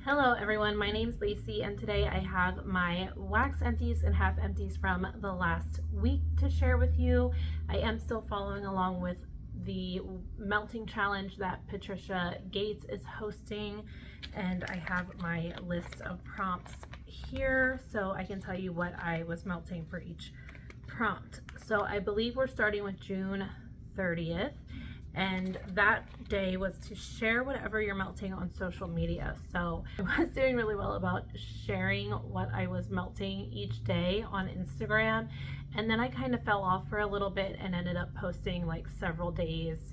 Hello everyone, my name's Lacey and today I have my wax empties and half empties from the last week to share with you. I am still following along with the melting challenge that Patricia Gates is hosting, and I have my list of prompts here so I can tell you what I was melting for each prompt. So I believe we're starting with June 30th. And that day was to share whatever you're melting on social media. So I was doing really well about sharing what I was melting each day on Instagram, and then I kind of fell off for a little bit and ended up posting like several days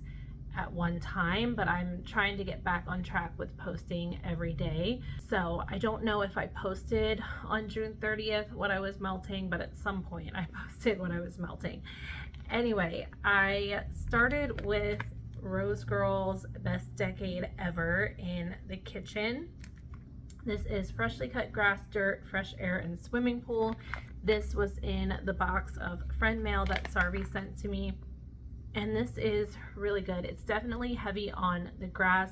at one time, but I'm trying to get back on track with posting every day. So I don't know if I posted on June 30th what I was melting, but at some point I posted what I was melting. Anyway, I started with Rose Girl's Best Decade Ever in the kitchen. This is freshly cut grass, dirt, fresh air, and swimming pool. This was in the box of friend mail that Sarvi sent to me, and this is really good. It's definitely heavy on the grass.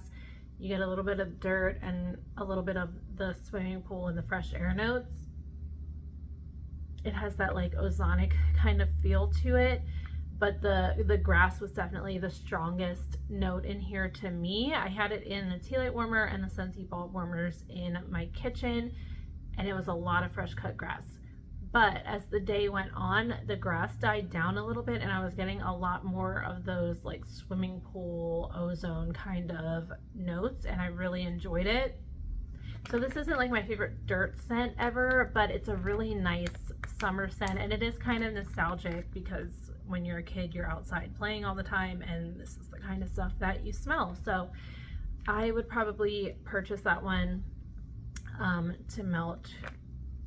You get a little bit of dirt and a little bit of the swimming pool and the fresh air notes. It has that like ozonic kind of feel to it, but the grass was definitely the strongest note in here to me. I had it in the tea light warmer and the Scentsy bulb warmers in my kitchen, and it was a lot of fresh cut grass. But as the day went on, the grass died down a little bit, and I was getting a lot more of those like swimming pool ozone kind of notes, and I really enjoyed it. So this isn't like my favorite dirt scent ever, but it's a really nice summer scent, and it is kind of nostalgic because when you're a kid, you're outside playing all the time, and this is the kind of stuff that you smell. So I would probably purchase that one to melt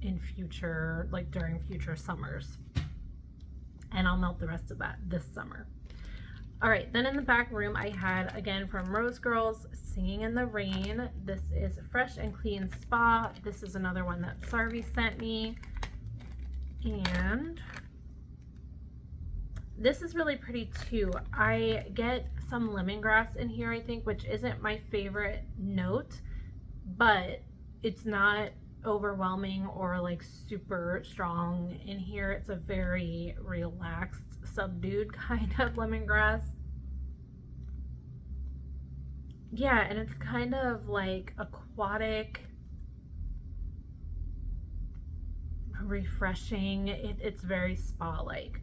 in future, like during future summers. And I'll melt the rest of that this summer. All right, then in the back room, I had, again, from Rose Girls, Singing in the Rain. This is Fresh and Clean Spa. This is another one that Sarvi sent me. And this is really pretty too. I get some lemongrass in here, I think, which isn't my favorite note, but it's not overwhelming or like super strong in here. It's a very relaxed, subdued kind of lemongrass. Yeah, and it's kind of like aquatic, refreshing. It's very spa-like.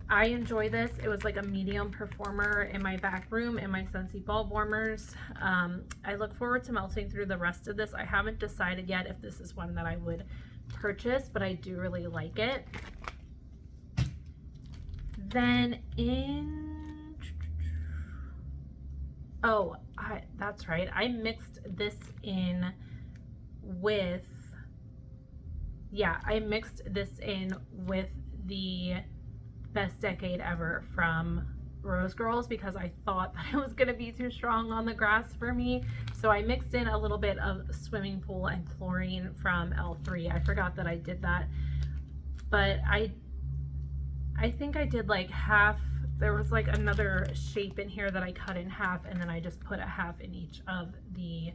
I enjoy this. It was like a medium performer in my back room in my Scentsy bulb warmers. I look forward to melting through the rest of this. I haven't decided yet if this is one that I would purchase, but I do really like it. Then that's right. I mixed this in with, I mixed this in with the Best Decade Ever from Rose Girls because I thought that it was going to be too strong on the grass for me. So I mixed in a little bit of swimming pool and chlorine from L3. I forgot that I did that, but I think I did like half. There was like another shape in here that I cut in half, and then I just put a half in each of the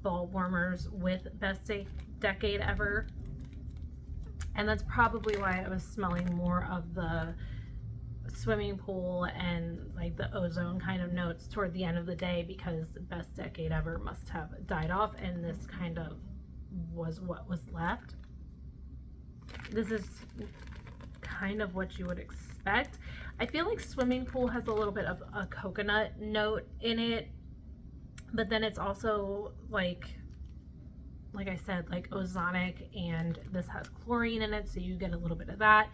bulb warmers with Best Decade Ever. And that's probably why I was smelling more of the swimming pool and like the ozone kind of notes toward the end of the day, because Best Decade Ever must have died off, and this kind of was what was left. This is kind of what you would expect. I feel like swimming pool has a little bit of a coconut note in it, but then it's also like I said, like ozonic, and this has chlorine in it, so you get a little bit of that.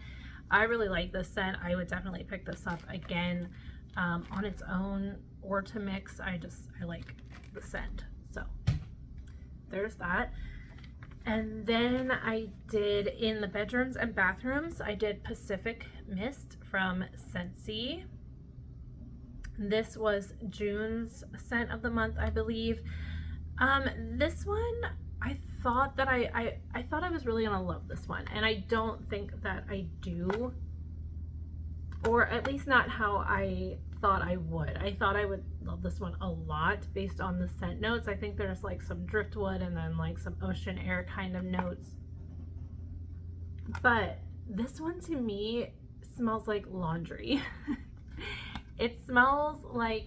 I really like this scent. I would definitely pick this up again on its own or to mix. I like the scent. So there's that. And then I did, in the bedrooms and bathrooms, I did Pacific Mist from Scentsy. This was June's scent of the month, I believe. This one, I thought that I thought I was really gonna love this one, and I don't think that I do, or at least not how I thought I would. I thought I would love this one a lot based on the scent notes. I think there's like some driftwood and then like some ocean air kind of notes. But this one to me smells like laundry. It smells like,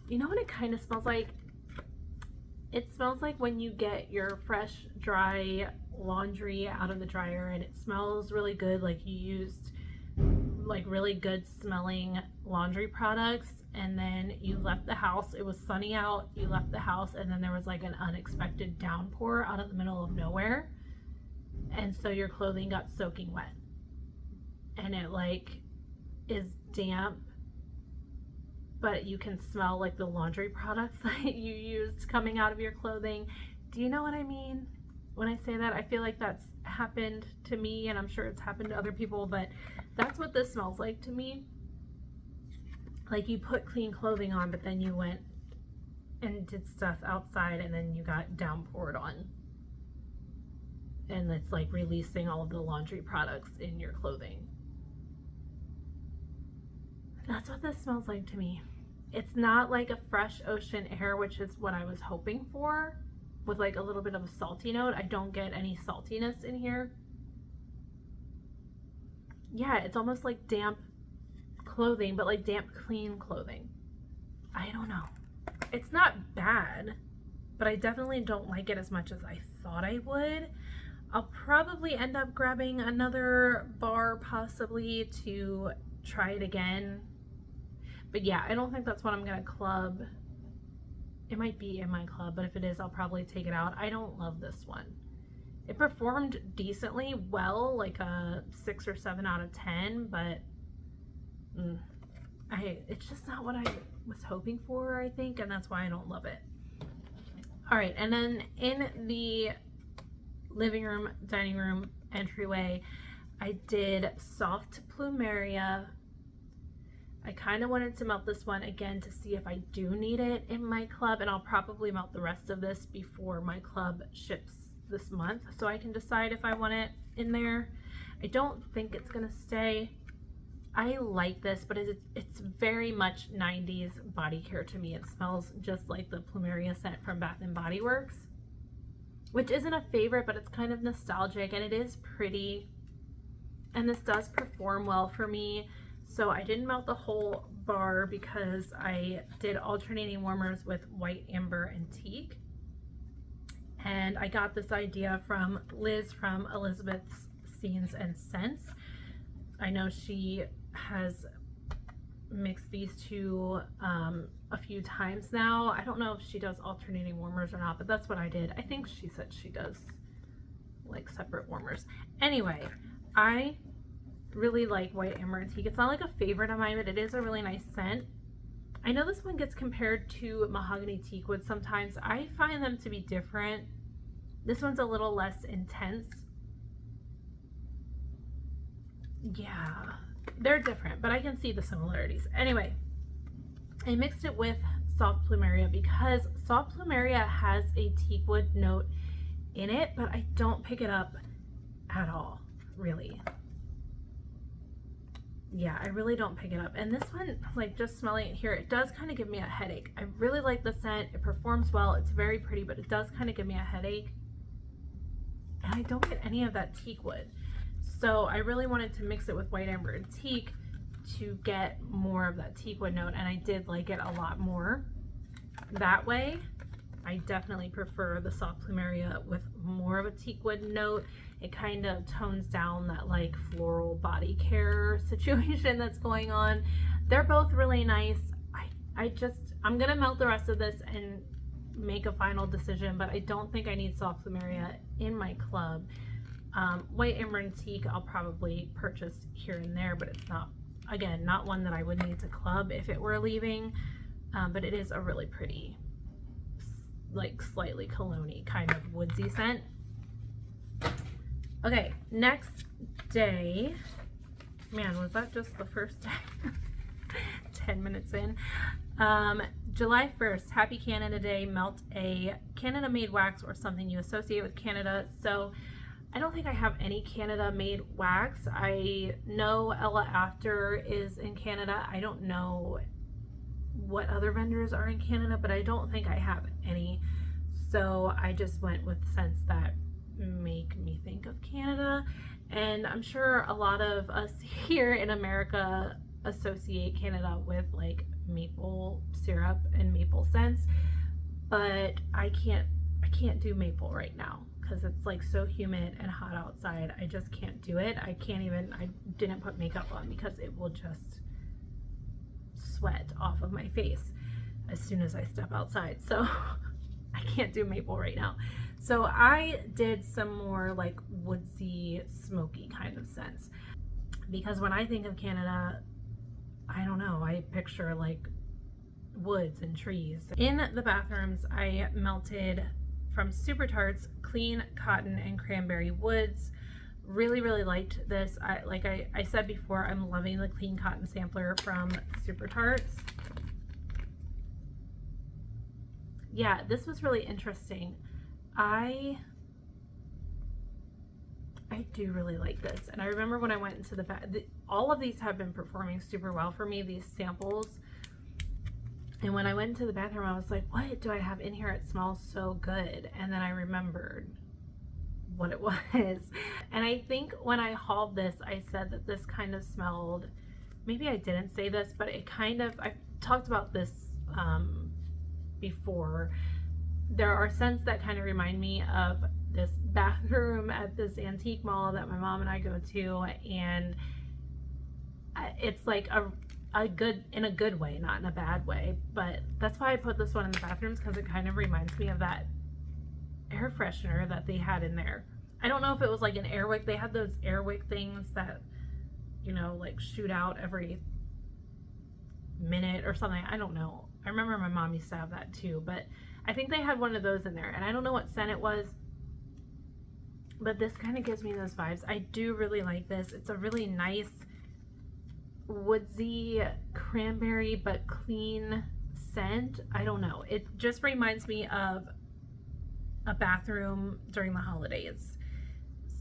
you know what it kind of smells like? It smells like when you get your fresh, dry laundry out of the dryer and it smells really good, like you used like really good smelling laundry products, and then you left the house, it was sunny out, you left the house, and then there was like an unexpected downpour out of the middle of nowhere, and so your clothing got soaking wet and it like is damp, but you can smell like the laundry products that you used coming out of your clothing. Do you know what I mean when I say that? I feel like that's happened to me, and I'm sure it's happened to other people, but that's what this smells like to me. Like you put clean clothing on, but then you went and did stuff outside and then you got downpoured on. And it's like releasing all of the laundry products in your clothing. That's what this smells like to me. It's not like a fresh ocean air, which is what I was hoping for, with like a little bit of a salty note. I don't get any saltiness in here. Yeah, it's almost like damp clothing, but like damp clean clothing. I don't know. It's not bad, but I definitely don't like it as much as I thought I would. I'll probably end up grabbing another bar possibly to try it again. But yeah, I don't think that's what I'm gonna club. It might be in my club, but if it is, I'll probably take it out. I don't love this one. It performed decently well, like a 6 or 7 out of 10, but it's just not what I was hoping for, I think, and that's why I don't love it. All right, and then in the living room, dining room entryway, I did soft Plumeria. I kind of wanted to melt this one again to see if I do need it in my club, and I'll probably melt the rest of this before my club ships this month so I can decide if I want it in there. I don't think it's gonna stay. I like this, but it's very much 90s body care to me. It smells just like the Plumeria scent from Bath & Body Works, which isn't a favorite, but it's kind of nostalgic and it is pretty, and this does perform well for me. So I didn't melt the whole bar because I did alternating warmers with white, amber, and teak. And I got this idea from Liz from Elizabeth's Scenes and Scents. I know she has mixed these two a few times now. I don't know if she does alternating warmers or not, but that's what I did. I think she said she does like separate warmers. Anyway, I really like white, amber, and teak. It's not like a favorite of mine, but it is a really nice scent. I know this one gets compared to mahogany teakwood sometimes. I find them to be different. This one's a little less intense. Yeah, they're different, but I can see the similarities. Anyway, I mixed it with soft Plumeria because soft Plumeria has a teakwood note in it, but I don't pick it up at all, really. Yeah, I really don't pick it up. And this one, like just smelling it here, it does kind of give me a headache. I really like the scent. It performs well. It's very pretty, but it does kind of give me a headache. And I don't get any of that teakwood. So I really wanted to mix it with white, amber, and teak to get more of that teakwood note. And I did like it a lot more that way. I definitely prefer the soft Plumeria with more of a teakwood note. It kind of tones down that like floral body care situation that's going on. They're both really nice. I'm gonna melt the rest of this and make a final decision, but I don't think I need soft Plumeria in my club. White, amber, and teak I'll probably purchase here and there, but it's not, again, not one that I would need to club if it were leaving, but it is a really pretty, like slightly cologne-y kind of woodsy scent. Okay, next day, man, was that just the first day? 10 minutes in. July 1st, Happy Canada Day. Melt a Canada made wax or something you associate with Canada. So I don't think I have any Canada made wax. I know Ella After is in Canada. I don't know what other vendors are in Canada, but I don't think I have any. So I just went with scents that make me think of Canada. And I'm sure a lot of us here in America associate Canada with like maple syrup and maple scents, but I can't do maple right now because it's like so humid and hot outside. I just can't do it. I didn't put makeup on because it will just sweat off of my face as soon as I step outside. So I can't do maple right now. So I did some more like woodsy, smoky kind of scents, because when I think of Canada, I don't know, I picture like woods and trees. In the bathrooms, I melted from Super Tarts Clean Cotton and Cranberry Woods. Really liked this. I said before, I'm loving the Clean Cotton sampler from Super Tarts. Yeah, this was really interesting. I do really like this, and I remember when I went into all of these have been performing super well for me, these samples. And when I went into the bathroom, I was like, what do I have in here? It smells so good. And then I remembered what it was. And I think when I hauled this, I said that this kind of smelled, maybe I didn't say this, but it kind of, I talked about this before. There are scents that kind of remind me of this bathroom at this antique mall that my mom and I go to, and it's like a good, in a good way, not in a bad way. But that's why I put this one in the bathrooms, because it kind of reminds me of that air freshener that they had in there. I don't know if it was like an air wick. They had those air wick things that, you know, like shoot out every minute or something. I don't know. I remember my mom used to have that too, but I think they had one of those in there, and I don't know what scent it was, but this kind of gives me those vibes. I do really like this. It's a really nice woodsy cranberry but clean scent. I don't know, it just reminds me of a bathroom during the holidays.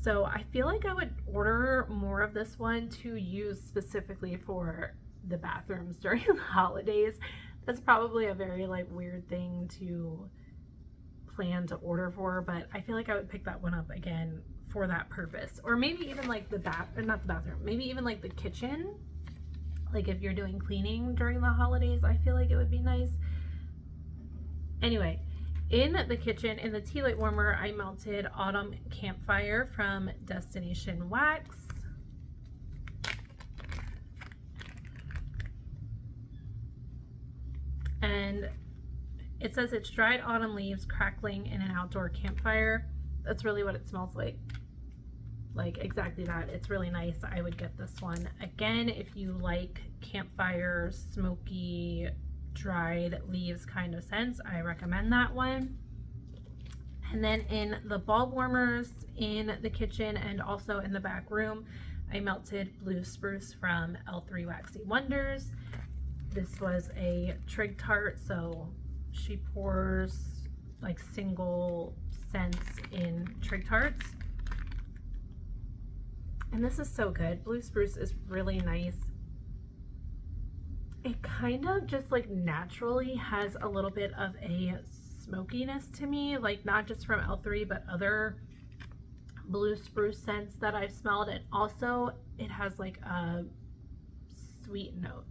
So I feel like I would order more of this one to use specifically for the bathrooms during the holidays. That's probably a very like weird thing to plan to order for, but I feel like I would pick that one up again for that purpose. Or maybe even like the not the bathroom, maybe even like the kitchen. Like if you're doing cleaning during the holidays, I feel like it would be nice. Anyway, in the kitchen, in the tea light warmer, I melted Autumn Campfire from Destination Wax. And it says it's dried autumn leaves crackling in an outdoor campfire. That's really what it smells like. Like exactly that. It's really nice. I would get this one. Again, if you like campfire, smoky, dried leaves kind of scents, I recommend that one. And then in the bulb warmers in the kitchen and also in the back room, I melted Blue Spruce from L3 Waxy Wonders. This was a trig tart, so she pours like single scents in trig tarts. And this is so good. Blue Spruce is really nice. It kind of just like naturally has a little bit of a smokiness to me, like not just from L3 but other Blue Spruce scents that I've smelled. And also it has like a sweet note.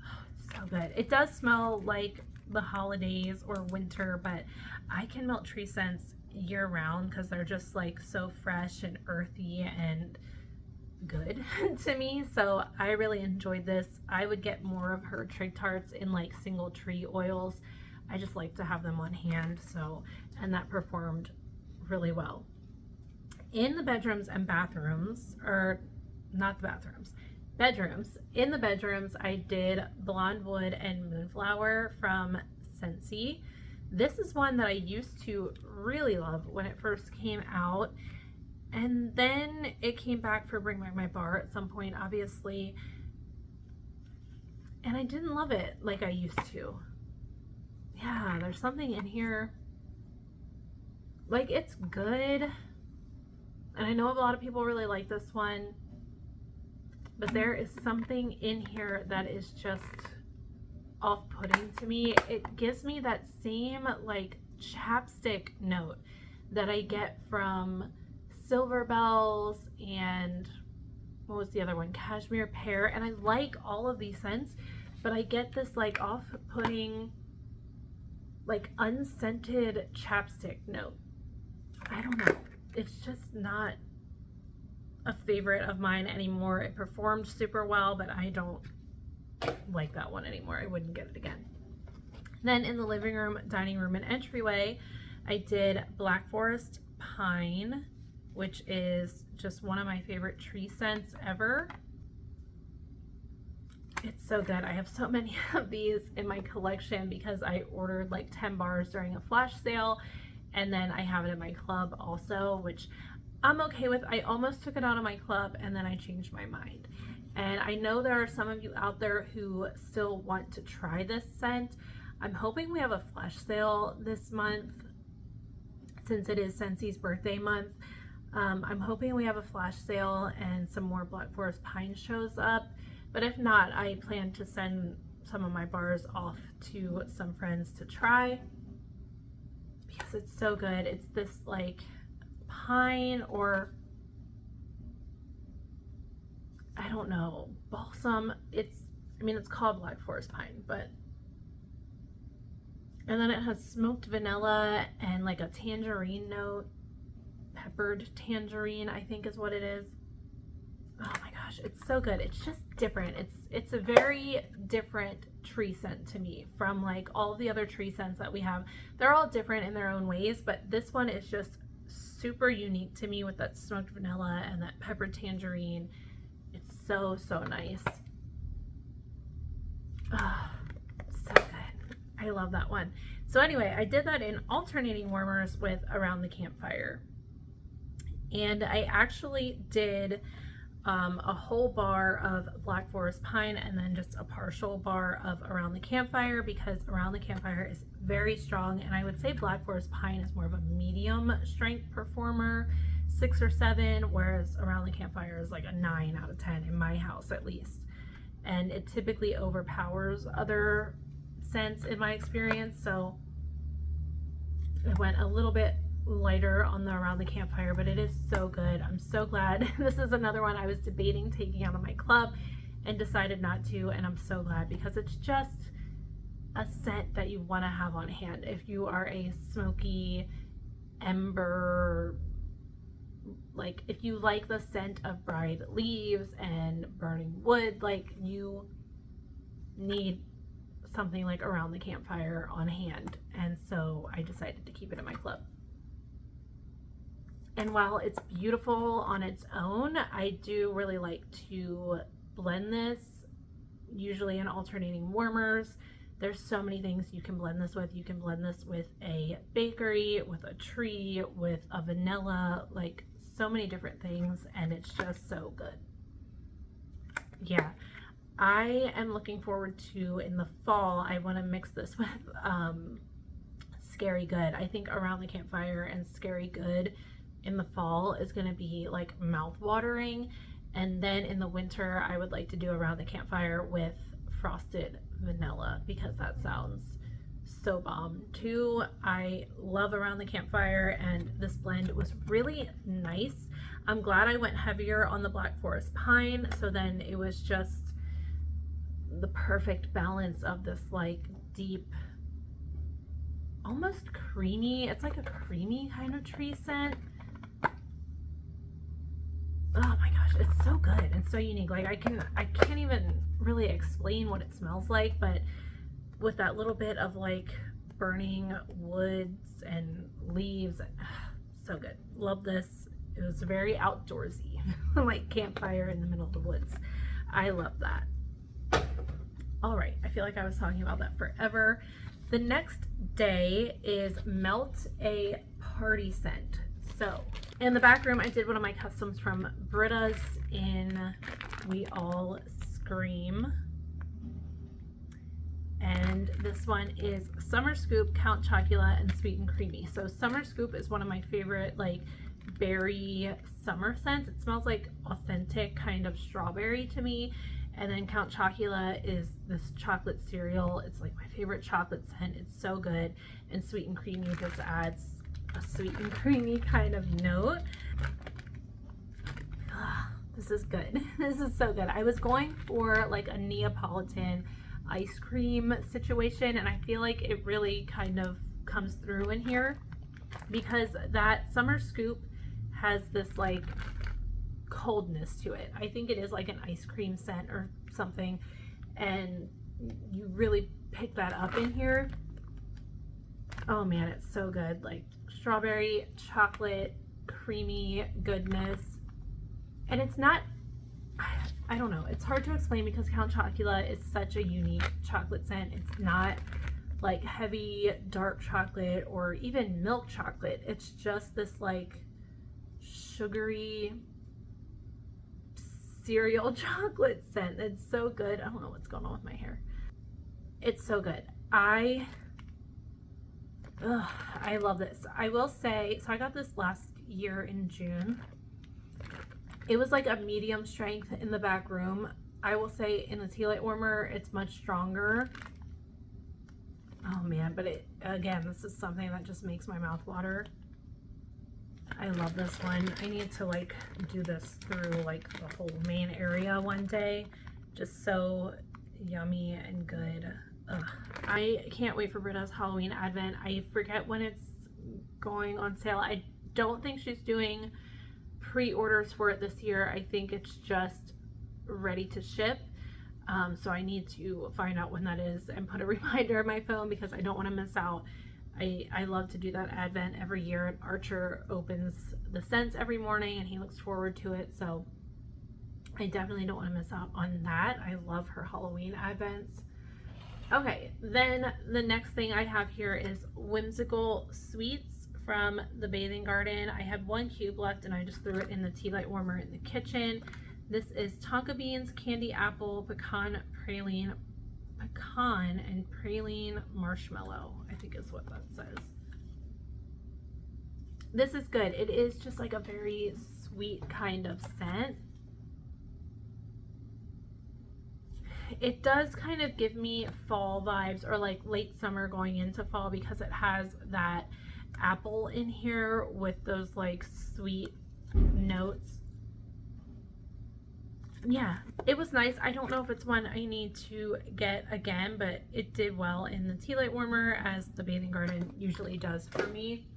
Oh, it's so good. It does smell like the holidays or winter, but I can melt tree scents year round because they're just like so fresh and earthy and good to me. So I really enjoyed this. I would get more of her trig tarts in like single tree oils. I just like to have them on hand. So, and that performed really well. In the bedrooms and bathrooms, or not the bathrooms, bedrooms. In the bedrooms, I did Blonde Wood and Moonflower from Scentsy. This is one that I used to really love when it first came out, and then it came back for Bring Back My Bar at some point, obviously, and I didn't love it like I used to. Yeah, there's something in here. Like, it's good, and I know a lot of people really like this one, but there is something in here that is just off-putting to me. It gives me that same like chapstick note that I get from Silver Bells and what was the other one? Cashmere Pear. And I like all of these scents, but I get this like off-putting, like unscented chapstick note. I don't know. It's just not a favorite of mine anymore. It performed super well, but I don't like that one anymore. I wouldn't get it again. Then in the living room, dining room, and entryway, I did Black Forest Pine, which is just one of my favorite tree scents ever. It's so good. I have so many of these in my collection because I ordered like 10 bars during a flash sale, and then I have it in my club also, which I'm okay with. I almost took it out of my club and then I changed my mind. And I know there are some of you out there who still want to try this scent. I'm hoping we have a flash sale this month since it is Scentsy's birthday month. I'm hoping we have a flash sale and some more Black Forest Pine shows up. But if not, I plan to send some of my bars off to some friends to try because it's so good. It's this like pine, or I don't know, balsam. I mean, it's called Black Forest Pine, but, and then it has smoked vanilla and like a tangerine note, peppered tangerine, I think is what it is. Oh my gosh, it's so good. It's just different. It's a very different tree scent to me from like all the other tree scents that we have. They're all different in their own ways, but this one is just super unique to me with that smoked vanilla and that peppered tangerine. It's so nice. Oh, so good. I love that one. So anyway, I did that in alternating warmers with Around the Campfire. And I actually did a whole bar of Black Forest Pine and then just a partial bar of Around the Campfire, because Around the Campfire is very strong, and I would say Black Forest Pine is more of a medium strength performer, 6 or 7, whereas Around the Campfire is like a 9 out of 10 in my house at least. And it typically overpowers other scents in my experience, so I went a little bit lighter on the Around the Campfire, but it is so good. I'm so glad. This is another one I was debating taking out of my club and decided not to, and I'm so glad because it's just a scent that you want to have on hand if you are a smoky ember, like if you like the scent of dried leaves and burning wood, like you need something like Around the Campfire on hand. And so I decided to keep it in my club. And while it's beautiful on its own, I do really like to blend this, usually in alternating warmers. There's so many things you can blend this with. You can blend this with a bakery, with a tree, with a vanilla, like so many different things, and it's just so good. Yeah, I am looking forward to, in the fall, I want to mix this with Scary Good. I think Around the Campfire and Scary Good in the fall is going to be like mouth-watering, and then in the winter I would like to do Around the Campfire with Frosted Vanilla, because that sounds so bomb too. I love Around the Campfire, and this blend was really nice. I'm glad I went heavier on the Black Forest Pine, so then it was just the perfect balance of this like deep, almost creamy, it's like a creamy kind of tree scent. Oh my gosh, it's so good and so unique. Like I can't even really explain what it smells like, but with that little bit of like burning woods and leaves, so good. Love this. It was very outdoorsy, like campfire in the middle of the woods. I love that. All right, I feel like I was talking about that forever. The next day is Melt a Party Scent. So in the back room, I did one of my customs from Britta's in We All Scream. and this one is Summer Scoop, Count Chocula, and Sweet and Creamy. So Summer Scoop is one of my favorite like berry summer scents. It smells like authentic kind of strawberry to me. And then Count Chocula is this chocolate cereal. It's like my favorite chocolate scent. It's so good. And Sweet and Creamy just adds a sweet and creamy kind of note. This is good. This is so good. I was going for like a Neapolitan ice cream situation, and I feel like it really kind of comes through in here because that Summer Scoop has this like coldness to it. I think it is like an ice cream scent or something, and you really pick that up in here. Oh man, it's so good. Like strawberry, chocolate, creamy goodness. And it's not, I don't know, it's hard to explain because Count Chocula is such a unique chocolate scent. It's not like heavy dark chocolate or even milk chocolate. It's just this like sugary cereal chocolate scent. It's so good. I don't know what's going on with my hair. It's so good. I love this. I will say, so I got this last year in June. It was like a medium strength in the back room. I will say in the tea light warmer, it's much stronger. Oh man, but it, again, this is something that just makes my mouth water. I love this one. I need to like do this through like the whole main area one day. Just so yummy and good. Ugh. I can't wait for Britta's Halloween Advent. I forget when it's going on sale. I don't think she's doing pre-orders for it this year. I think it's just ready to ship. So I need to find out when that is and put a reminder on my phone because I don't want to miss out. I love to do that Advent every year, and Archer opens the scents every morning and he looks forward to it. So I definitely don't want to miss out on that. I love her Halloween Advents. Okay, then the next thing I have here is Whimsical Sweets from the Bathing Garden. I had one cube left and I just threw it in the tea light warmer in the kitchen. This is Tonka beans, candy apple, pecan and praline marshmallow, I think is what that says. This is good. It is just like a very sweet kind of scent. It does kind of give me fall vibes or like late summer going into fall because it has that apple in here with those like sweet notes. Yeah, it was nice. I don't know if it's one I need to get again, but it did well in the tea light warmer as the Bathing Garden usually does for me.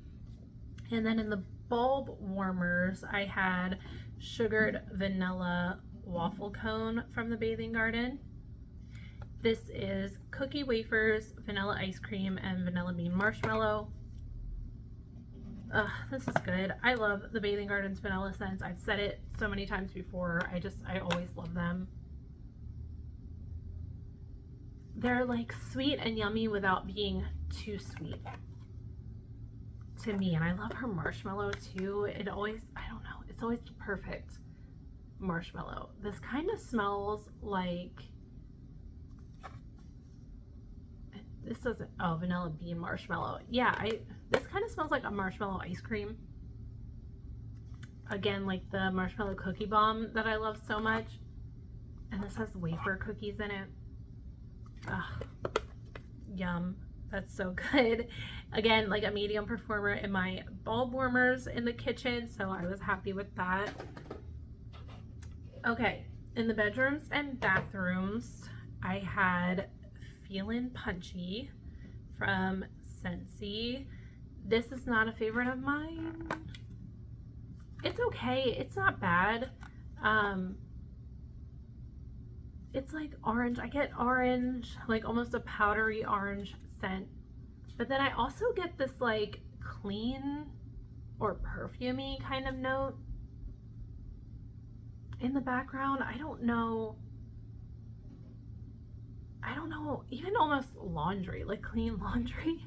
And then in the bulb warmers, I had sugared vanilla waffle cone from the Bathing Garden. This is cookie wafers, vanilla ice cream, and vanilla bean marshmallow. This is good. I love the Bathing Garden's vanilla scents. I've said it so many times before. I always love them. They're like sweet and yummy without being too sweet to me. And I love her marshmallow too. It always, I don't know, it's always the perfect marshmallow. This kind of smells like, this doesn't, oh, vanilla bean marshmallow. Yeah, this kind of smells like a marshmallow ice cream. Again, like the marshmallow cookie bomb that I love so much. And this has wafer cookies in it. Ugh, yum. That's so good. Again, like a medium performer in my bulb warmers in the kitchen, so I was happy with that. Okay, in the bedrooms and bathrooms, I had Feelin' Punchy from Scentsy. This is not a favorite of mine. It's okay. It's not bad. It's like orange. I get orange, like almost a powdery orange scent. But then I also get this like clean or perfumey kind of note in the background. I don't know, even almost laundry, like clean laundry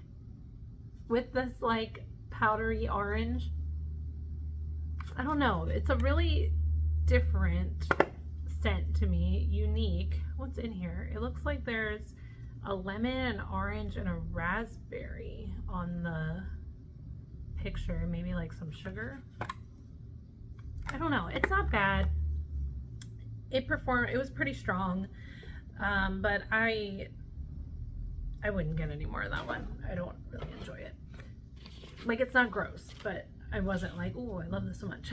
with this like powdery orange. I don't know. It's a really different scent to me, unique. What's in here? It looks like there's a lemon, an orange, and a raspberry on the picture. Maybe like some sugar. I don't know. It's not bad. It performed. It was pretty strong, but I wouldn't get any more of that one. I don't really enjoy it. Like, it's not gross, but I wasn't like, oh, I love this so much.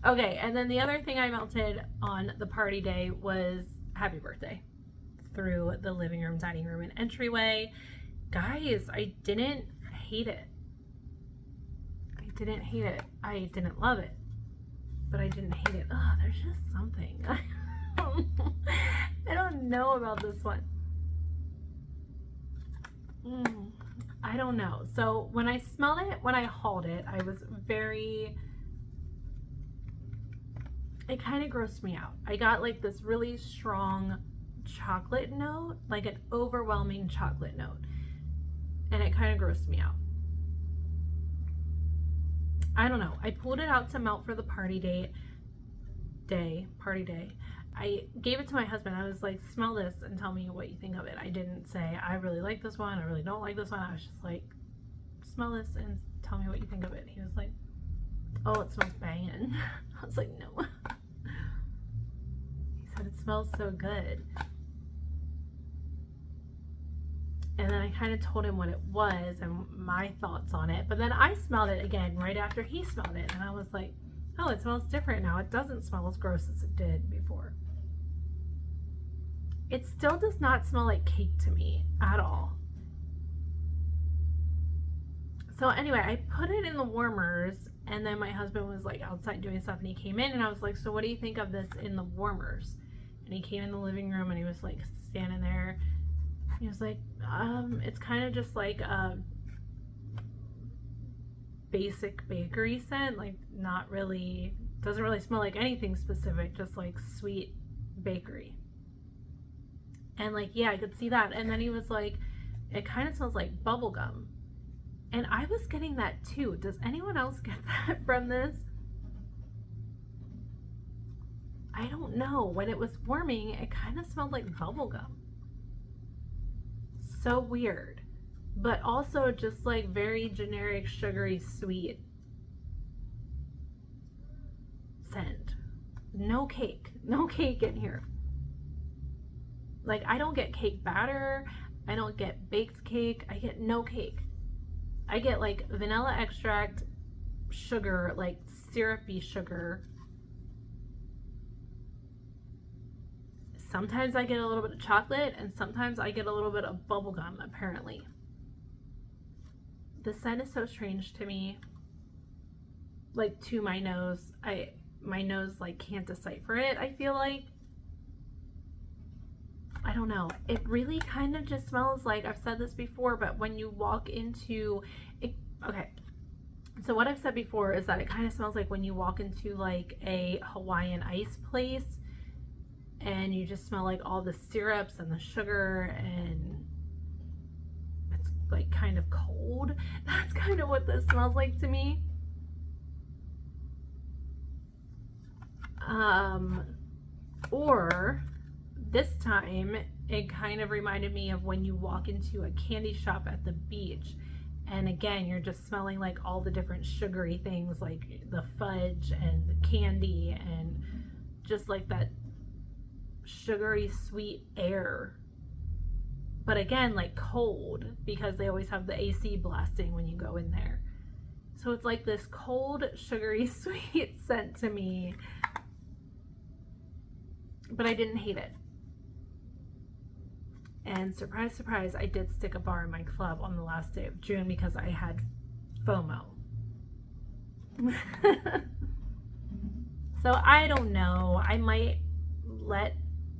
Okay, and then the other thing I melted on the party day was happy birthday through the living room, dining room, and entryway. Guys, I didn't hate it. I didn't hate it. I didn't love it, but I didn't hate it. Oh, there's just something. I don't know about this one. I don't know. So when I smelled it, when I hauled it, I was very, it kind of grossed me out. I got like this really strong chocolate note, like an overwhelming chocolate note, and it kind of grossed me out. I don't know. I pulled it out to melt for the party day. I gave it to my husband. I was like, smell this and tell me what you think of it. I didn't say, I really like this one, I really don't like this one. I was just like, smell this and tell me what you think of it. He was like, oh, it smells banging. I was like, no. He said, it smells so good. And then I kind of told him what it was and my thoughts on it. But then I smelled it again right after he smelled it. And I was like, oh, it smells different now. It doesn't smell as gross as it did before. It still does not smell like cake to me at all. So anyway, I put it in the warmers, and then my husband was like outside doing stuff, and he came in, and I was like, so what do you think of this in the warmers? And he came in the living room, and he was like standing there. He was like, it's kind of just like a basic bakery scent, like not really, doesn't really smell like anything specific, just like sweet bakery. And like, yeah, I could see that. And then he was like, it kind of smells like bubble gum. And I was getting that too. Does anyone else get that from this? I don't know. When it was warming, it kind of smelled like bubble gum. So weird. But also just like very generic, sugary, sweet scent. No cake. No cake in here. Like, I don't get cake batter. I don't get baked cake. I get no cake. I get like vanilla extract, sugar, like syrupy sugar. Sometimes I get a little bit of chocolate, and sometimes I get a little bit of bubblegum, apparently. The scent is so strange to me. Like, to my nose. My nose like can't decipher it, I feel like. I don't know. It really kind of just smells like, I've said this before, but when you walk into it, okay. So what I've said before is that it kind of smells like when you walk into like a Hawaiian ice place and you just smell like all the syrups and the sugar, and it's like kind of cold. That's kind of what this smells like to me. Or this time it kind of reminded me of when you walk into a candy shop at the beach, and again you're just smelling like all the different sugary things, like the fudge and the candy, and just like that sugary sweet air, but again like cold, because they always have the AC blasting when you go in there. So it's like this cold sugary sweet scent to me, but I didn't hate it. And surprise, surprise, I did stick a bar in my club on the last day of June because I had FOMO. So I don't know. I might let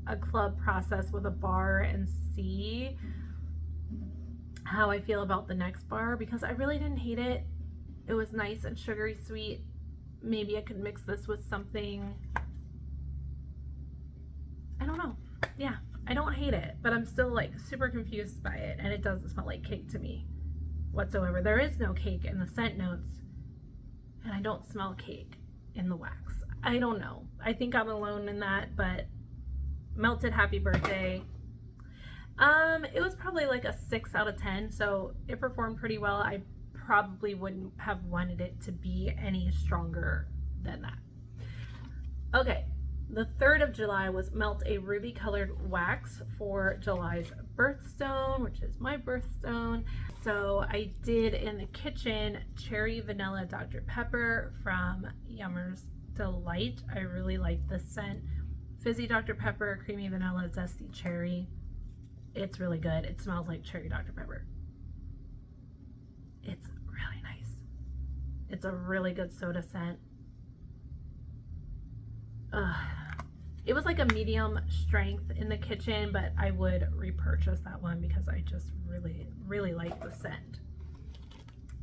a club process with a bar and see how I feel about the next bar, because I really didn't hate it. It was nice and sugary sweet. Maybe I could mix this with something. I don't know. Yeah. I don't hate it, but I'm still like super confused by it, and it doesn't smell like cake to me whatsoever. There is no cake in the scent notes, and I don't smell cake in the wax. I don't know. I think I'm alone in that, but melted happy birthday. It was probably like a 6 out of 10, so it performed pretty well. I probably wouldn't have wanted it to be any stronger than that. Okay, the 3rd of July was Melt a Ruby Colored Wax for July's birthstone, which is my birthstone. So I did in the kitchen Cherry Vanilla Dr. Pepper from Yummer's Delight. I really like the scent. Fizzy Dr. Pepper, Creamy Vanilla, Zesty Cherry. It's really good. It smells like cherry Dr. Pepper. It's really nice. It's a really good soda scent. It was like a medium strength in the kitchen, but I would repurchase that one because I just really like the scent.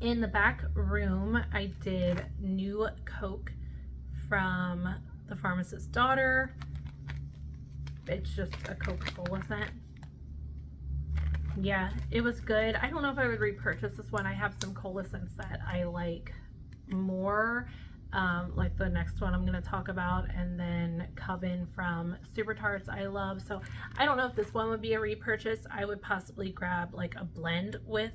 In the back room, I did New Coke from The Pharmacist's Daughter. It's just a Coca-Cola scent. Yeah, it was good. I don't know if I would repurchase this one. I have some cola scents that I like more, like the next one I'm going to talk about, and then Coven from Super Tarts I love. So I don't know if this one would be a repurchase. I would possibly grab like a blend with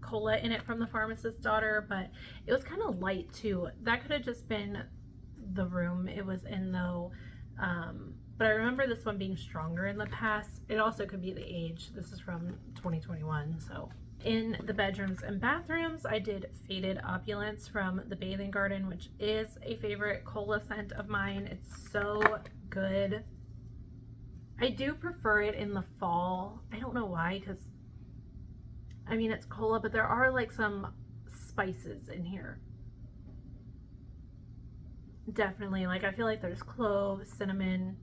cola in it from The Pharmacist's Daughter, but it was kind of light too. That could have just been the room it was in though. But I remember this one being stronger in the past. It also could be the age. This is from 2021. So in the bedrooms and bathrooms, I did Faded Opulence from the Bathing Garden, which is a favorite cola scent of mine. It's so good. I do prefer it in the fall. I don't know why, because I mean, it's cola, but there are like some spices in here. Definitely, like I feel like there's cloves, cinnamon.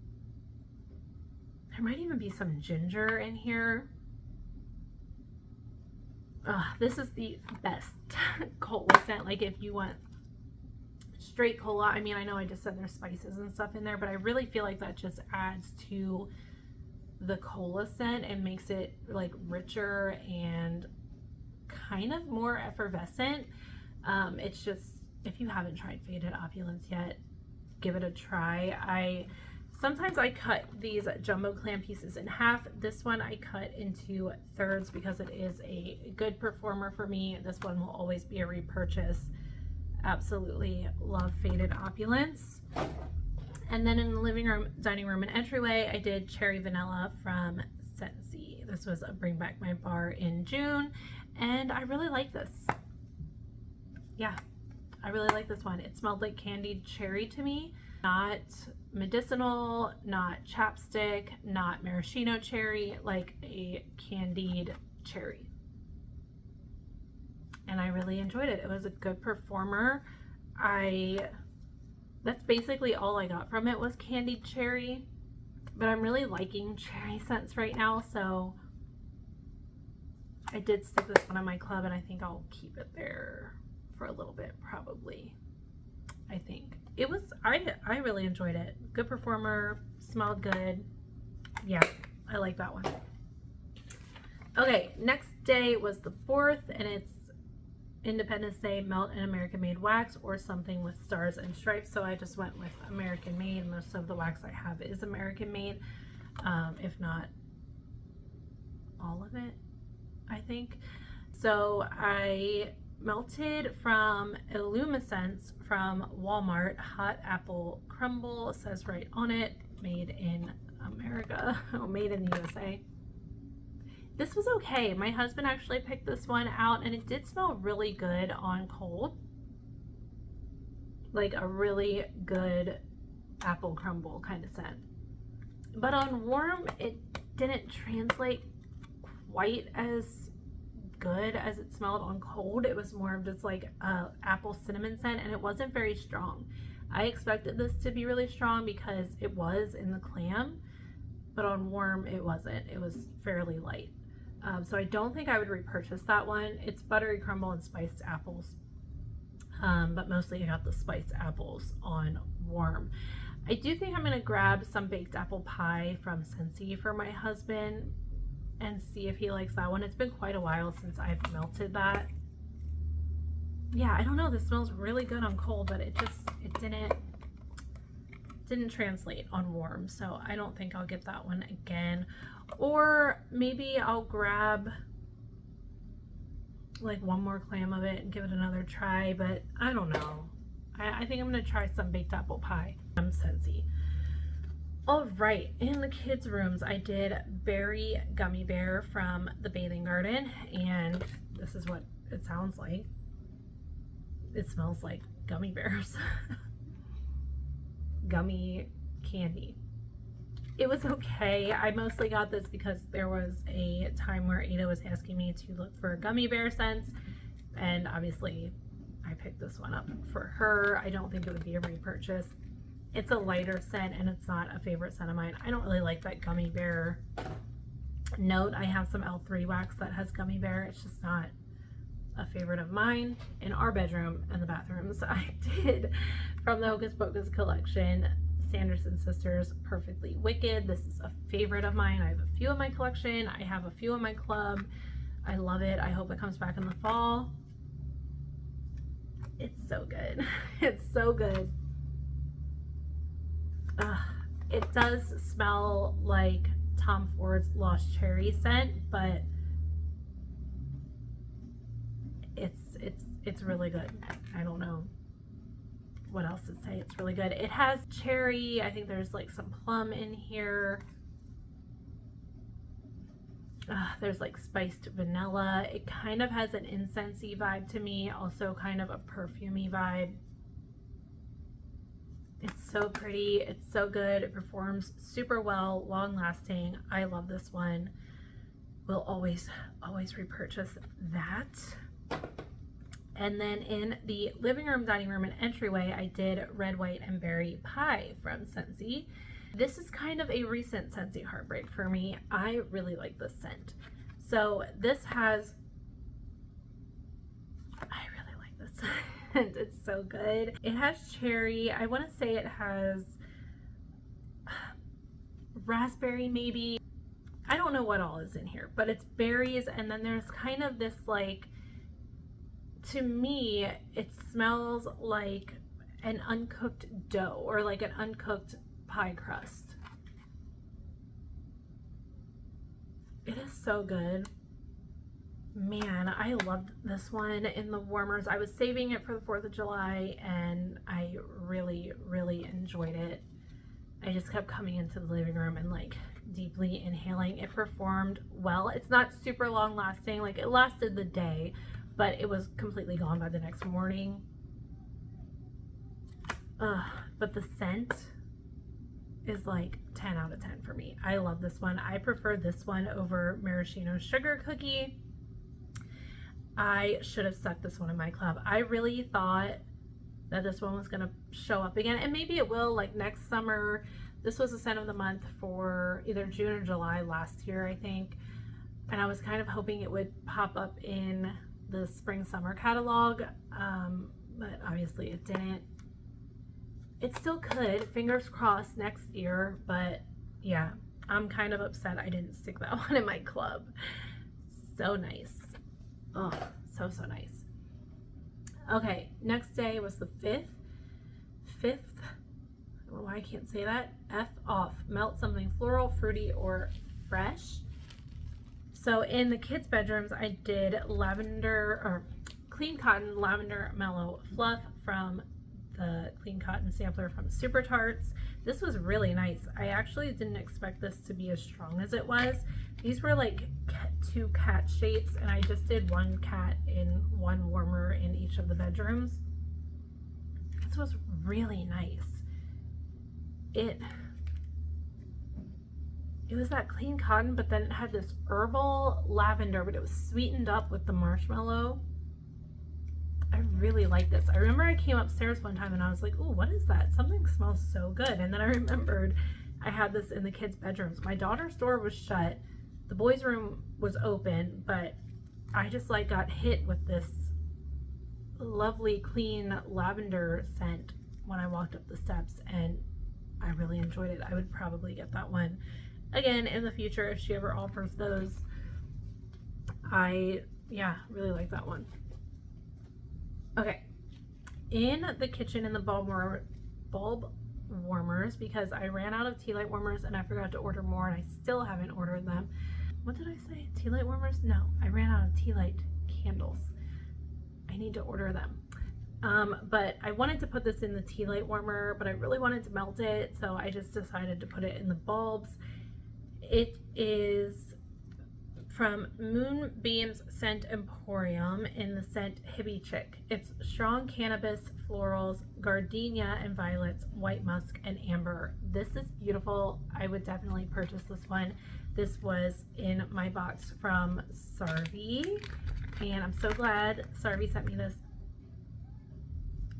There might even be some ginger in here. This is the best cola scent. Like if you want straight cola, I mean, I know I just said there's spices and stuff in there, but I really feel like that just adds to the cola scent and makes it like richer and kind of more effervescent. It's just, if you haven't tried Faded Opulence yet, give it a try. Sometimes I cut these jumbo clam pieces in half. This one I cut into thirds because it is a good performer for me. This one will always be a repurchase. Absolutely love Faded Opulence. And then in the living room, dining room, and entryway, I did Cherry Vanilla from Scentsy. This was a Bring Back My Bar in June, and I really like this. Yeah, I really like this one. It smelled like candied cherry to me. Not medicinal, not chapstick, not maraschino cherry, like a candied cherry. And I really enjoyed it. It was a good performer. That's basically all I got from it was candied cherry, but I'm really liking cherry scents right now, so I did stick this one on my club, and I think I'll keep it there for a little bit, probably. I think it was, I really enjoyed it. Good performer, smelled good. Yeah, I like that one. Okay, next day was the 4th, and it's Independence Day Melt an American Made Wax or something with stars and stripes. So I just went with American Made. Most of the wax I have is American Made, if not all of it, I think. So I melted from Illumiscence from Walmart, Hot Apple Crumble. It says right on it, made in America, or made in the USA. This was okay. My husband actually picked this one out, and it did smell really good on cold. Like a really good apple crumble kind of scent. But on warm, it didn't translate quite as good as it smelled on cold. It was more of just like a apple cinnamon scent, and it wasn't very strong. I expected this to be really strong because it was in the clam, but on warm it wasn't. It was fairly light. So I don't think I would repurchase that one. It's buttery crumble and spiced apples, but mostly I got the spiced apples on warm. I do think I'm gonna grab some baked apple pie from Scentsy for my husband and see if he likes that one. It's been quite a while since I've melted that. Yeah, I don't know, this smells really good on cold, but it didn't, didn't translate on warm, so I don't think I'll get that one again. Or maybe I'll grab like one more clam of it and give it another try, but I don't know. I think I'm gonna try some baked apple pie from Scentsy. All right, in the kids' rooms, I did Berry Gummy Bear from the Bathing Garden, and this is what it sounds like. It smells like gummy bears. Gummy candy. It was okay. I mostly got this because there was a time where Ada was asking me to look for gummy bear scents, and obviously I picked this one up for her. I don't think it would be a repurchase. It's a lighter scent and it's not a favorite scent of mine. I don't really like that gummy bear note. I have some L3 wax that has gummy bear. It's just not a favorite of mine. In our bedroom and the bathrooms, I did from the Hocus Pocus collection, Sanderson Sisters Perfectly Wicked. This is a favorite of mine. I have a few in my collection. I have a few in my club. I love it. I hope it comes back in the fall. It's so good. It's so good. It does smell like Tom Ford's Lost Cherry scent, but it's really good. I don't know what else to say. It's really good. It has cherry. I think there's like some plum in here. There's like spiced vanilla. It kind of has an incensey vibe to me, also kind of a perfumey vibe. It's so pretty. It's so good. It performs super well, long lasting. I love this one. Will always repurchase that. And then in the living room, dining room, and entryway, I did Red, White, and Berry Pie from Scentsy. This is kind of a recent Scentsy heartbreak for me. I really like this scent. So this has, I really like this scent. It's so good. It has cherry. I want to say it has raspberry maybe. I don't know what all is in here, but it's berries, and then there's kind of this like, to me, it smells like an uncooked dough or like an uncooked pie crust. It is so good. Man, I loved this one in the warmers. I was saving it for the 4th of July and I really enjoyed it. I just kept coming into the living room and like deeply inhaling. It performed well. It's not super long lasting. Like it lasted the day, but it was completely gone by the next morning. But the scent is like 10 out of 10 for me. I love this one. I prefer this one over Maraschino Sugar Cookie. I should have stuck this one in my club. I really thought that this one was gonna show up again, and maybe it will like next summer. This was a scent of the month for either June or July last year, I think. And I was kind of hoping it would pop up in the spring summer catalog, but obviously it didn't. It still could, fingers crossed next year, but yeah, I'm kind of upset I didn't stick that one in my club. So nice. Oh, so nice. Okay, next day was the 5th. I don't know why I can't say that. F off. Melt something floral, fruity, or fresh. So in the kids' bedrooms, I did lavender, or clean cotton, lavender, mellow, fluff from the clean cotton sampler from Super Tarts. This was really nice. I actually didn't expect this to be as strong as it was. These were like 2 cat shapes, and I just did 1 cat in 1 warmer in each of the bedrooms. This was really nice. It was that clean cotton, but then it had this herbal lavender, but it was sweetened up with the marshmallow. I really like this. I remember I came upstairs one time and I was like, oh, what is that? Something smells so good. And then I remembered I had this in the kids' bedrooms. My daughter's door was shut. The boys' room was open, but I just like got hit with this lovely, clean lavender scent when I walked up the steps, and I really enjoyed it. I would probably get that one again in the future if she ever offers those. Yeah, really like that one. Okay, in the kitchen in the bulb warmers because I ran out of tea light warmers and I forgot to order more, and I still haven't ordered them. What did I say? Tea light warmers? No, I ran out of tea light candles. I need to order them. But I wanted to put this in the tea light warmer, but I really wanted to melt it, so I just decided to put it in the bulbs. It is from Moonbeam's Scent Emporium in the scent Hibby Chick. It's strong cannabis, florals, gardenia and violets, white musk, and amber. This is beautiful. I would definitely purchase this one. This was in my box from Sarvi, and I'm so glad Sarvi sent me this.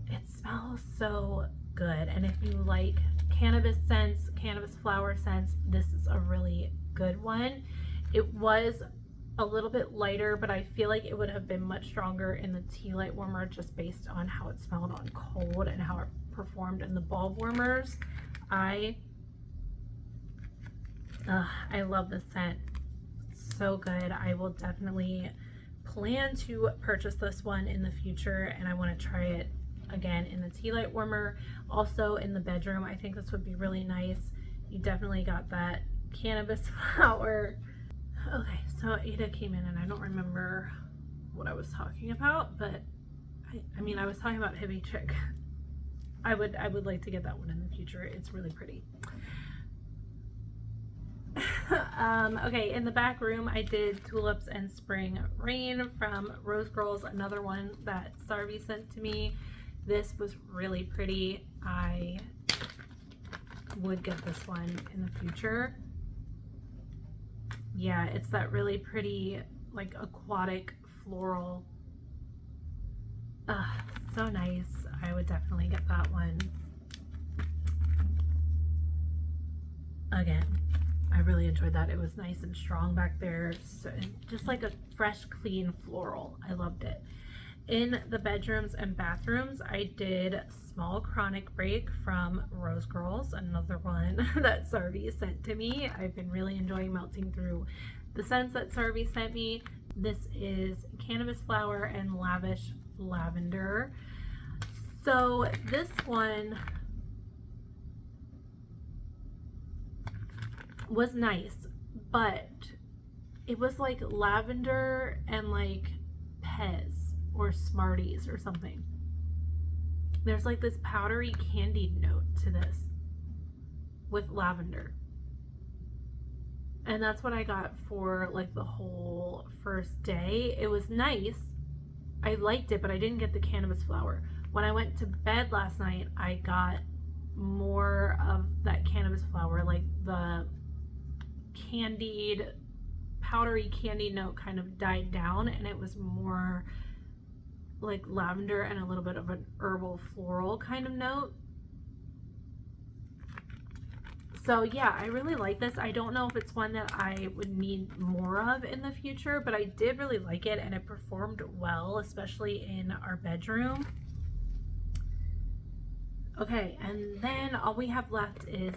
It smells so good, and if you like cannabis scents, cannabis flower scents, this is a really good one. It was a little bit lighter, but I feel like it would have been much stronger in the tea light warmer just based on how it smelled on cold and how it performed in the bulb warmers. I love this scent. It's so good. I will definitely plan to purchase this one in the future, and I want to try it again in the tea light warmer, also in the bedroom. I think this would be really nice. You definitely got that cannabis flower. Okay, so Ada came in and I don't remember what I was talking about, but I mean I was talking about Hibby Chick. I would like to get that one in the future. It's really pretty. Okay, in the back room I did Tulips and Spring Rain from Rose Girls, another one that Sarvi sent to me. This was really pretty. I would get this one in the future. Yeah, it's that really pretty, like, aquatic floral. So nice. I would definitely get that one. Again, I really enjoyed that. It was nice and strong back there. So, just like a fresh, clean floral. I loved it. In the bedrooms and bathrooms, I did Small Chronic Break from Rose Girls, another one that Sarvi sent to me. I've been really enjoying melting through the scents that Sarvi sent me. This is Cannabis Flower and Lavish Lavender. So this one was nice, but it was like lavender and like Pez or Smarties or something. There's like this powdery candied note to this with lavender. And that's what I got for like the whole first day. It was nice. I liked it, but I didn't get the cannabis flower. When I went to bed last night, I got more of that cannabis flower, like the candied, powdery candy note kind of died down, and it was more like lavender and a little bit of an herbal floral kind of note. So yeah, I really like this. I don't know if it's one that I would need more of in the future, but I did really like it and it performed well, especially in our bedroom. Okay, and then all we have left is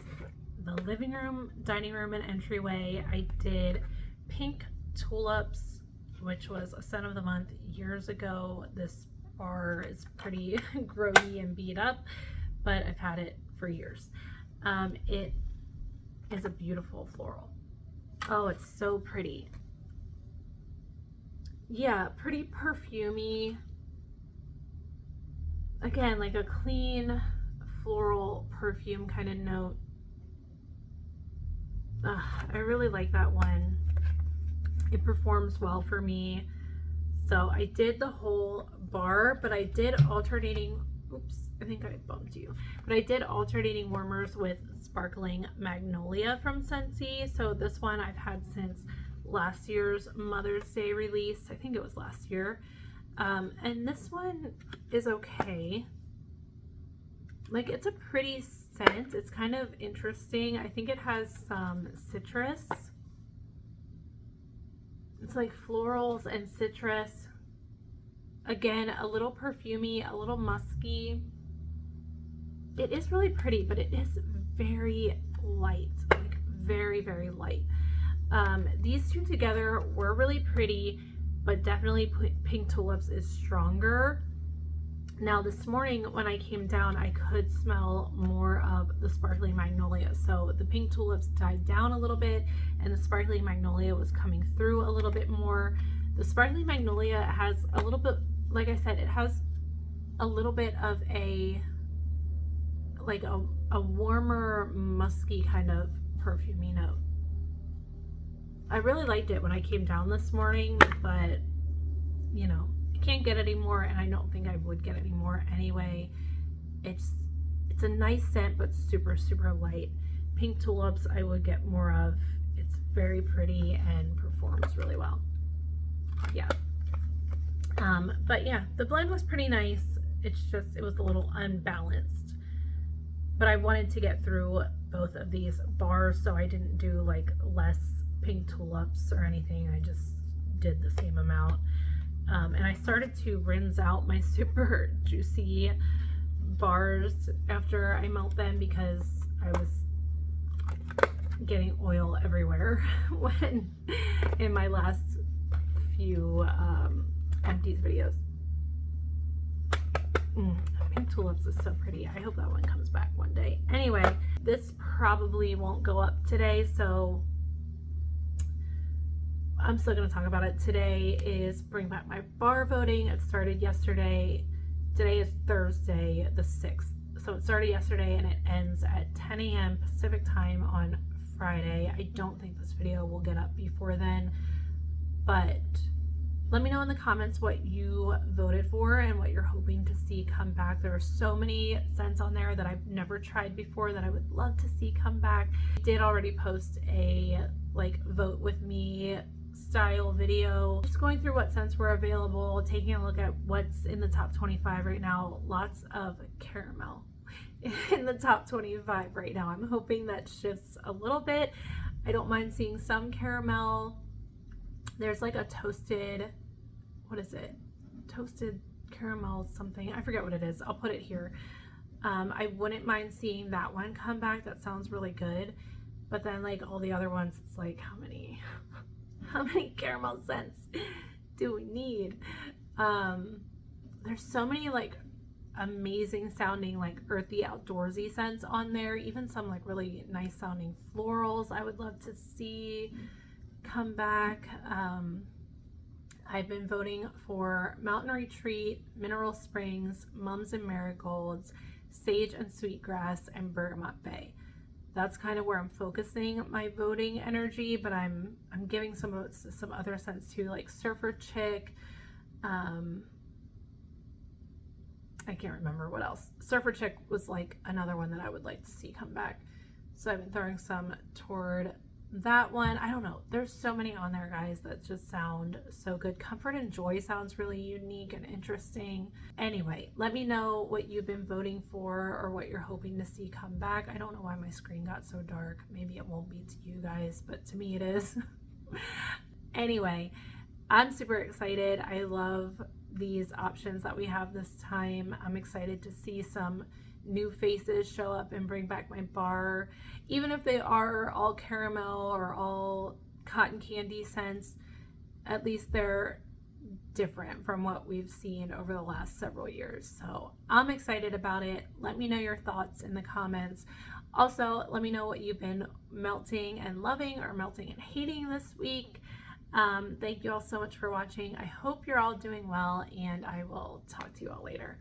the living room, dining room, and entryway. I did Pink Tulips, which was a scent of the month years ago. This bar is pretty grody and beat up, but I've had it for years. It is a beautiful floral. Oh, it's so pretty. Yeah, pretty perfumey. Again, like a clean floral perfume kind of note. I really like that one. It performs well for me. So I did the whole bar, but I did alternating, oops, I think I bumped you. But I did alternating warmers with Sparkling Magnolia from Scentsy. So this one I've had since last year's Mother's Day release. I think it was last year. And this one is okay. Like, it's a pretty scent. It's kind of interesting. I think it has some citrus. It's like florals and citrus. Again, a little perfumey, a little musky. It is really pretty, but it is very light, like very, very light. These two together were really pretty, but definitely Pink Tulips is stronger. Now this morning when I came down, I could smell more of the sparkling magnolia. So the pink tulips died down a little bit and the sparkling magnolia was coming through a little bit more. The sparkling magnolia has a little bit, like I said, it has a little bit of a, like a warmer, musky kind of perfumey note. I really liked it when I came down this morning, but you know, I can't get any more, and I don't think I would get any more anyway. It's a nice scent, but super, super light. Pink tulips I would get more of. It's very pretty and performs really well. Yeah. But yeah, the blend was pretty nice. It's just, it was a little unbalanced. But I wanted to get through both of these bars, so I didn't do like less pink tulips or anything. I just did the same amount. And I started to rinse out my super juicy bars after I melt them because I was getting oil everywhere when in my last few empties videos. Pink tulips is so pretty. I hope that one comes back one day. Anyway, this probably won't go up today, so I'm still going to talk about it. Today is Bring Back My Bar voting. It started yesterday. Today is Thursday the 6th. So it started yesterday and it ends at 10 a.m. Pacific time on Friday. I don't think this video will get up before then, but let me know in the comments what you voted for and what you're hoping to see come back. There are so many scents on there that I've never tried before that I would love to see come back. I did already post a like vote with me style video, just going through what scents were available, taking a look at what's in the top 25 right now. Lots of caramel in the top 25 right now. I'm hoping that shifts a little bit. I don't mind seeing some caramel. There's like a toasted, what is it? Toasted caramel something. I forget what it is. I'll put it here. I wouldn't mind seeing that one come back. That sounds really good. But then like all the other ones, it's like how many caramel scents do we need? There's so many like amazing sounding like earthy outdoorsy scents on there, even some like really nice sounding florals I would love to see come back. I've been voting for Mountain Retreat, Mineral Springs, Mums and Marigolds, Sage and Sweetgrass, and Bergamot Bay. That's kind of where I'm focusing my voting energy, but I'm giving some other scents too, like Surfer Chick. I can't remember what else. Surfer Chick was like another one that I would like to see come back. So I've been throwing some toward that one. I don't know. There's so many on there, guys, that just sound so good. Comfort and Joy sounds really unique and interesting. Anyway, let me know what you've been voting for or what you're hoping to see come back. I don't know why my screen got so dark. Maybe it won't be to you guys, but to me it is. Anyway, I'm super excited. I love these options that we have this time. I'm excited to see some new faces show up and Bring Back My Bar, even if they are all caramel or all cotton candy scents. At least they're different from what we've seen over the last several years. So I'm excited about it. Let me know your thoughts in the comments. Also, let me know what you've been melting and loving or melting and hating this week. Thank you all so much for watching. I hope you're all doing well, and I will talk to you all later.